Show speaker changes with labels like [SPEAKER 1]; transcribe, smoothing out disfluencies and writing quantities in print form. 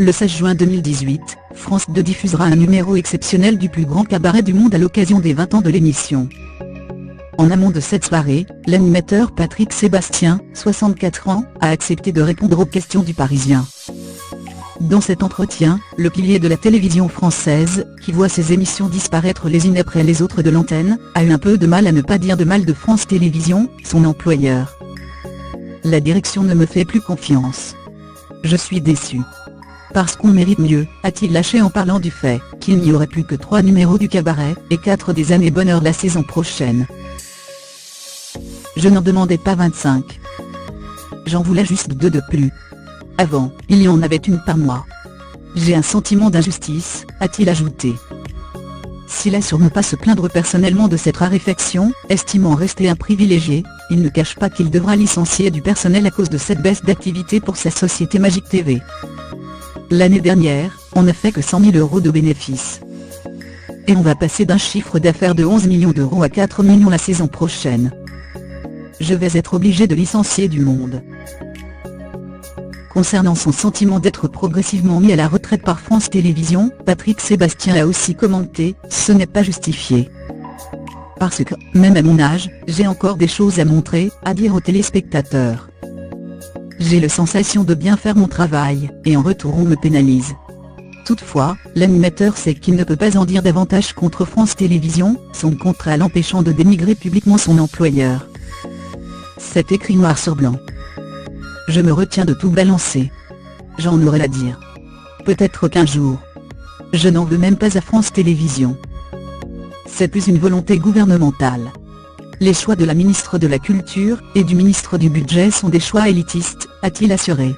[SPEAKER 1] Le 16 juin 2018, France 2 diffusera un numéro exceptionnel du plus grand cabaret du monde à l'occasion des 20 ans de l'émission. En amont de cette soirée, l'animateur Patrick Sébastien, 64 ans, a accepté de répondre aux questions du Parisien. Dans cet entretien, le pilier de la télévision française, qui voit ses émissions disparaître les unes après les autres de l'antenne, a eu un peu de mal à ne pas dire de mal de France Télévisions, son employeur. La direction ne me fait plus confiance. Je suis déçu. Parce qu'on mérite mieux, a-t-il lâché en parlant du fait qu'il n'y aurait plus que 3 numéros du cabaret, et 4 des années bonheur la saison prochaine. Je n'en demandais pas 25. J'en voulais juste 2 de plus. Avant, il y en avait une par mois. J'ai un sentiment d'injustice, a-t-il ajouté. S'il assure ne pas se plaindre personnellement de cette raréfaction, estimant rester un privilégié, il ne cache pas qu'il devra licencier du personnel à cause de cette baisse d'activité pour sa société Magic TV. L'année dernière, on ne fait que 100 000 € de bénéfices. Et on va passer d'un chiffre d'affaires de 11 millions d'euros à 4 millions la saison prochaine. Je vais être obligé de licencier du monde. Concernant son sentiment d'être progressivement mis à la retraite par France Télévisions, Patrick Sébastien a aussi commenté « Ce n'est pas justifié. Parce que, même à mon âge, j'ai encore des choses à montrer, à dire aux téléspectateurs. J'ai la sensation de bien faire mon travail, et en retour on me pénalise. » Toutefois, l'animateur sait qu'il ne peut pas en dire davantage contre France Télévisions, son contrat l'empêchant de dénigrer publiquement son employeur. C'est écrit noir sur blanc. Je me retiens de tout balancer. J'en aurai à dire. Peut-être qu'un jour. Je n'en veux même pas à France Télévisions. C'est plus une volonté gouvernementale. Les choix de la ministre de la Culture et du ministre du Budget sont des choix élitistes, a-t-il assuré.